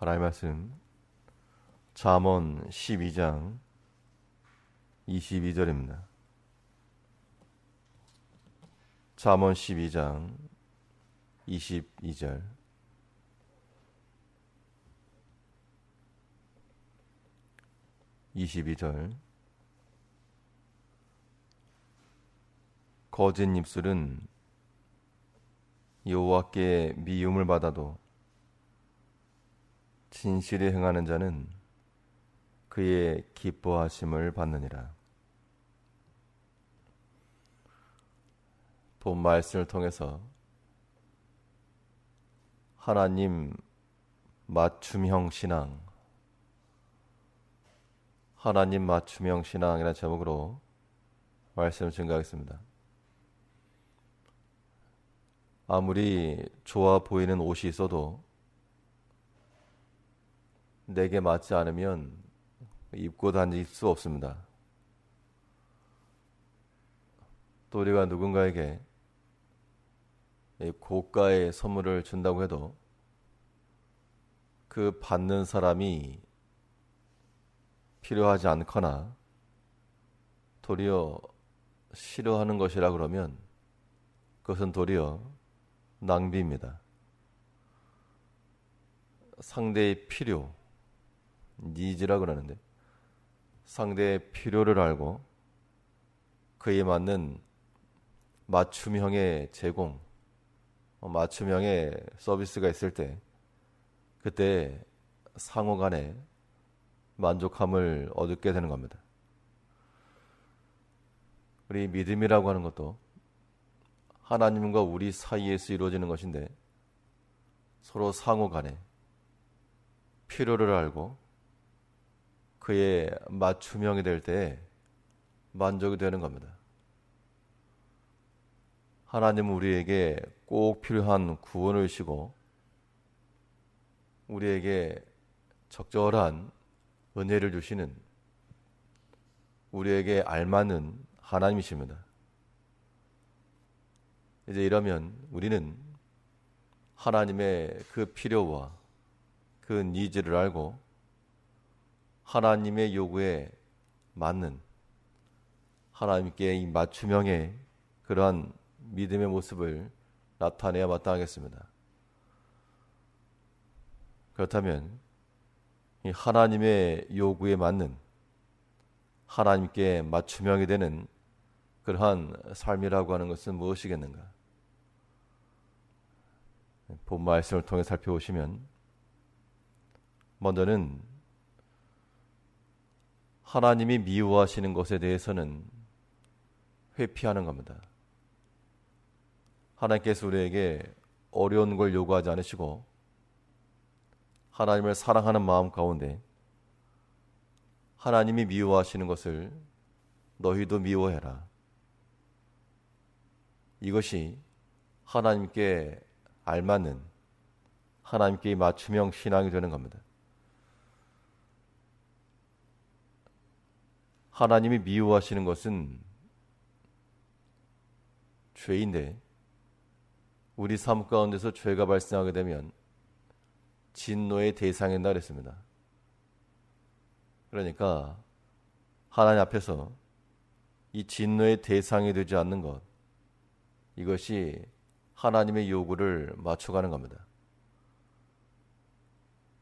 하나님의 말씀 잠언 12장 22절입니다. 잠언 12장 22절. 거짓 입술은 여호와께 미움을 받아도 진실이 행하는 자는 그의 기뻐하심을 받느니라. 본 말씀을 통해서 하나님 맞춤형 신앙, 하나님 맞춤형 신앙이라는 제목으로 말씀을 증거하겠습니다. 아무리 좋아 보이는 옷이 있어도 내게 맞지 않으면 입고 다닐 수 없습니다. 또 우리가 누군가에게 고가의 선물을 준다고 해도 그 받는 사람이 필요하지 않거나 도리어 싫어하는 것이라 그러면 그것은 도리어 낭비입니다. 상대의 필요, 니즈라 그러는데 상대의 필요를 알고 그에 맞는 맞춤형의 제공, 맞춤형의 서비스가 있을 때 그때 상호 간에 만족함을 얻게 되는 겁니다. 우리 믿음이라고 하는 것도 하나님과 우리 사이에서 이루어지는 것인데 서로 상호 간에 필요를 알고 그의 맞춤형이 될 때 만족이 되는 겁니다. 하나님은 우리에게 꼭 필요한 구원을 주시고 우리에게 적절한 은혜를 주시는 우리에게 알맞는 하나님이십니다. 이제 이러면 우리는 하나님의 그 필요와 그 니즈를 알고 하나님의 요구에 맞는 하나님께 이 맞춤형의 그러한 믿음의 모습을 나타내야 마땅하겠습니다. 그렇다면 이 하나님의 요구에 맞는 하나님께 맞춤형이 되는 그러한 삶이라고 하는 것은 무엇이겠는가? 본 말씀을 통해 살펴보시면 먼저는 하나님이 미워하시는 것에 대해서는 회피하는 겁니다. 하나님께서 우리에게 어려운 걸 요구하지 않으시고 하나님을 사랑하는 마음 가운데 하나님이 미워하시는 것을 너희도 미워해라. 이것이 하나님께 알맞는 하나님께 맞춤형 신앙이 되는 겁니다. 하나님이 미워하시는 것은 죄인데 우리 삶 가운데서 죄가 발생하게 되면 진노의 대상이 된다 그랬습니다. 그러니까 하나님 앞에서 이 진노의 대상이 되지 않는 것, 이것이 하나님의 요구를 맞춰가는 겁니다.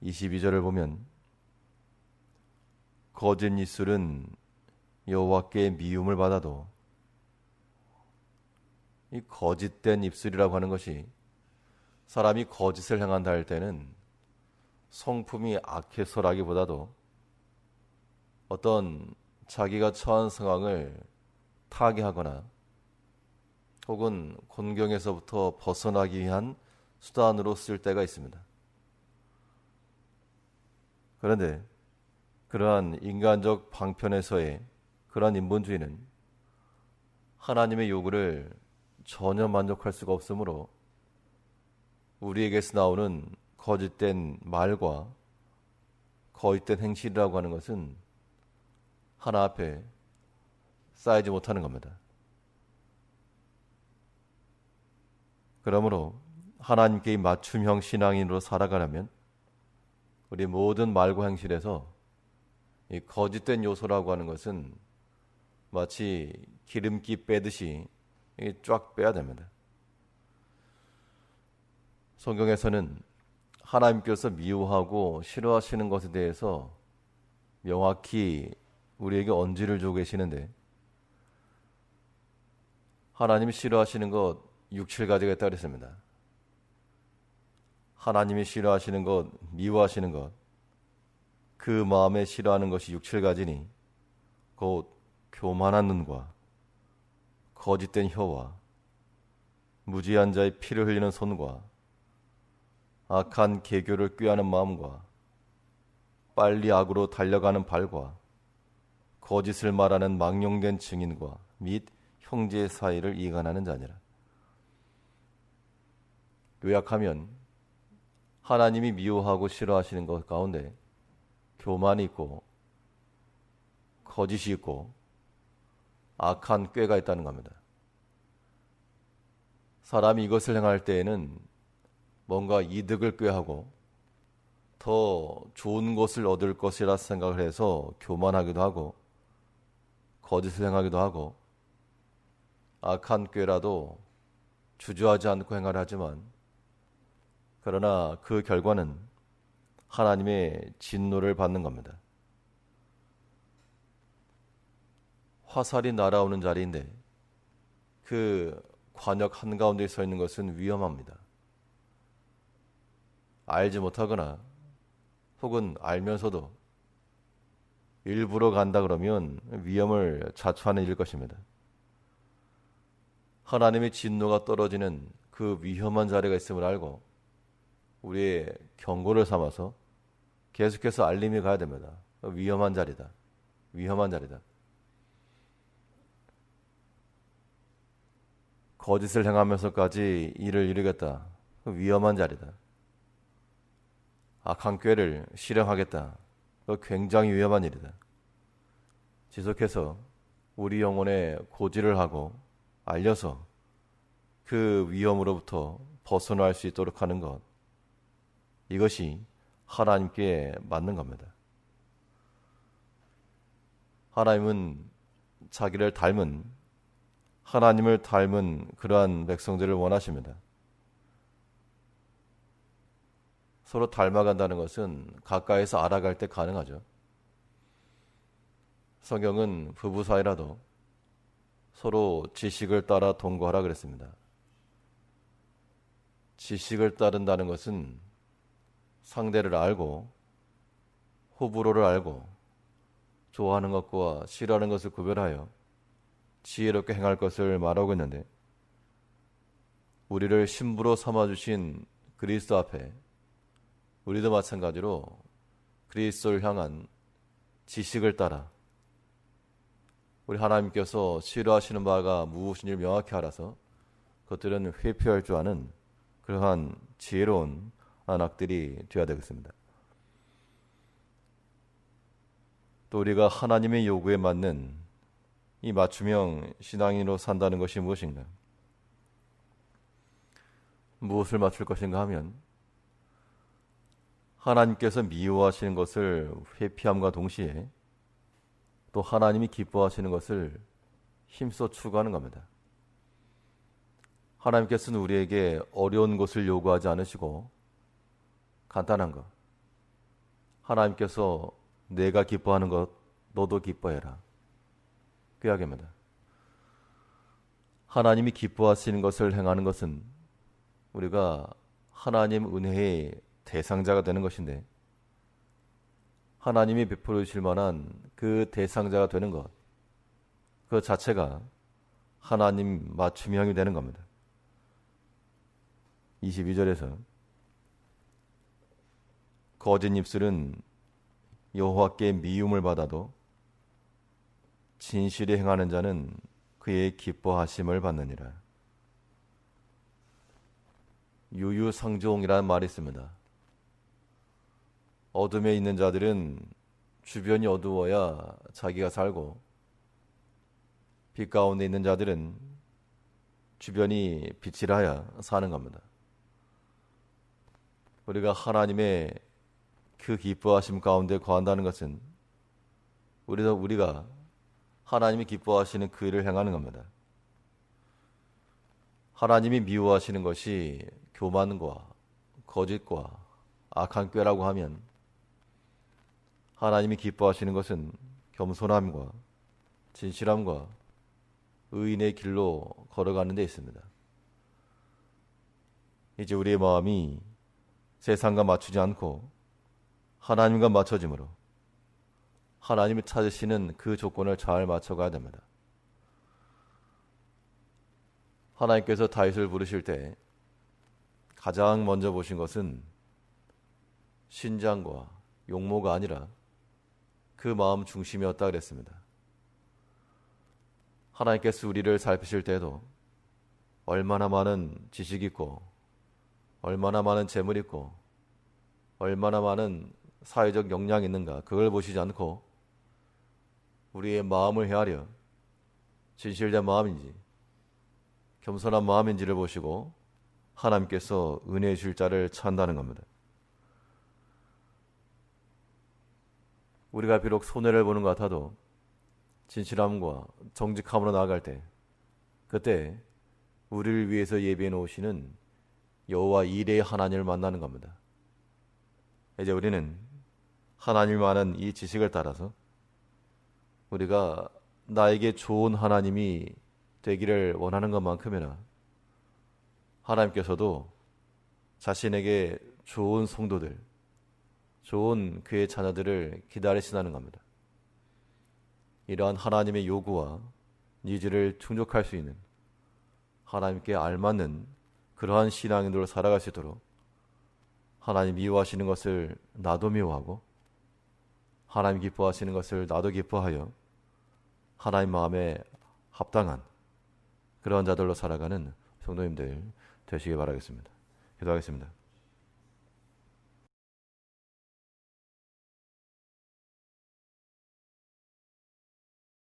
22절을 보면 거짓 입술은 여호와께 미움을 받아도, 이 거짓된 입술이라고 하는 것이 사람이 거짓을 행한다 할 때는 성품이 악해서라기보다도 어떤 자기가 처한 상황을 타개하거나 혹은 곤경에서부터 벗어나기 위한 수단으로 쓸 때가 있습니다. 그런데 그러한 인간적 방편에서의 그러한 인본주의는 하나님의 요구를 전혀 만족할 수가 없으므로 우리에게서 나오는 거짓된 말과 거짓된 행실이라고 하는 것은 하나 앞에 쌓이지 못하는 겁니다. 그러므로 하나님께 맞춤형 신앙인으로 살아가려면 우리 모든 말과 행실에서 이 거짓된 요소라고 하는 것은 마치 기름기 빼듯이 쫙 빼야 됩니다. 성경에서는 하나님께서 미워하고 싫어하시는 것에 대해서 명확히 우리에게 언지를 주고 계시는데, 하나님이 싫어하시는 것 6, 7가지가 있다고 그랬습니다. 하나님이 싫어하시는 것, 미워하시는 것, 그 마음에 싫어하는 것이 6, 7가지니 곧 교만한 눈과 거짓된 혀와 무지한 자의 피를 흘리는 손과 악한 계교를 꾀하는 마음과 빨리 악으로 달려가는 발과 거짓을 말하는 망령된 증인과 및 형제 사이를 이간하는 자니라. 요약하면 하나님이 미워하고 싫어하시는 것 가운데 교만이 있고 거짓이 있고 악한 꾀가 있다는 겁니다. 사람이 이것을 행할 때에는 뭔가 이득을 꾀하고 더 좋은 것을 얻을 것이라 생각을 해서 교만하기도 하고 거짓을 행하기도 하고 악한 꾀라도 주저하지 않고 행하려 하지만, 그러나 그 결과는 하나님의 진노를 받는 겁니다. 화살이 날아오는 자리인데 그 관역 한가운데 서 있는 것은 위험합니다. 알지 못하거나 혹은 알면서도 일부러 간다 그러면 위험을 자초하는 일일 것입니다. 하나님의 진노가 떨어지는 그 위험한 자리가 있음을 알고 우리의 경고를 삼아서 계속해서 알림이 가야 됩니다. 위험한 자리다. 위험한 자리다. 거짓을 행하면서까지 일을 이루겠다. 위험한 자리다. 악한 꾀를 실행하겠다. 굉장히 위험한 일이다. 지속해서 우리 영혼에 고지를 하고 알려서 그 위험으로부터 벗어날 수 있도록 하는 것, 이것이 하나님께 맞는 겁니다. 하나님은 자기를 닮은, 하나님을 닮은 그러한 백성들을 원하십니다. 서로 닮아간다는 것은 가까이서 알아갈 때 가능하죠. 성경은 부부 사이라도 서로 지식을 따라 동거하라 그랬습니다. 지식을 따른다는 것은 상대를 알고 호불호를 알고 좋아하는 것과 싫어하는 것을 구별하여 지혜롭게 행할 것을 말하고 있는데, 우리를 신부로 삼아주신 그리스도 앞에 우리도 마찬가지로 그리스도를 향한 지식을 따라 우리 하나님께서 싫어하시는 바가 무엇인지 명확히 알아서 그것들은 회피할 줄 아는 그러한 지혜로운 안악들이 되어야 되겠습니다. 또 우리가 하나님의 요구에 맞는 이 맞춤형 신앙인으로 산다는 것이 무엇인가? 무엇을 맞출 것인가 하면 하나님께서 미워하시는 것을 회피함과 동시에 또 하나님이 기뻐하시는 것을 힘써 추구하는 겁니다. 하나님께서는 우리에게 어려운 것을 요구하지 않으시고 간단한 것, 하나님께서 내가 기뻐하는 것 너도 기뻐해라, 꾀하게입니다. 하나님이 기뻐하시는 것을 행하는 것은 우리가 하나님 은혜의 대상자가 되는 것인데, 하나님이 베풀어 주실 만한 그 대상자가 되는 것, 그 자체가 하나님 맞춤형이 되는 겁니다. 22절에서 거짓 입술은 여호와께 미움을 받아도 진실이 행하는 자는 그의 기뻐하심을 받느니라. 유유상종이라는 말이 있습니다. 어둠에 있는 자들은 주변이 어두워야 자기가 살고, 빛 가운데 있는 자들은 주변이 빛이라야 사는 겁니다. 우리가 하나님의 그 기뻐하심 가운데 거한다는 것은 우리가 하나님이 기뻐하시는 그 일을 행하는 겁니다. 하나님이 미워하시는 것이 교만과 거짓과 악한 꾀라고 하면 하나님이 기뻐하시는 것은 겸손함과 진실함과 의인의 길로 걸어가는 데 있습니다. 이제 우리의 마음이 세상과 맞추지 않고 하나님과 맞춰짐으로 하나님이 찾으시는 그 조건을 잘 맞춰가야 됩니다. 하나님께서 다윗을 부르실 때 가장 먼저 보신 것은 신장과 용모가 아니라 그 마음 중심이었다 그랬습니다. 하나님께서 우리를 살피실 때도 얼마나 많은 지식 있고 얼마나 많은 재물 있고 얼마나 많은 사회적 역량이 있는가 그걸 보시지 않고 우리의 마음을 헤아려 진실된 마음인지 겸손한 마음인지를 보시고 하나님께서 은혜의 줄 자를 찾는다는 겁니다. 우리가 비록 손해를 보는 것 같아도 진실함과 정직함으로 나아갈 때 그때 우리를 위해서 예비해 놓으시는 여호와 이레의 하나님을 만나는 겁니다. 이제 우리는 하나님을 아는 이 지식을 따라서 우리가 나에게 좋은 하나님이 되기를 원하는 것만큼이나 하나님께서도 자신에게 좋은 성도들, 좋은 그의 자녀들을 기다리신다는 겁니다. 이러한 하나님의 요구와 니즈를 충족할 수 있는 하나님께 알맞는 그러한 신앙인으로 살아갈 수 있도록 하나님 미워하시는 것을 나도 미워하고 하나님 기뻐하시는 것을 나도 기뻐하여 하나님 마음에 합당한 그러한 자들로 살아가는 성도님들 되시길 바라겠습니다. 기도하겠습니다.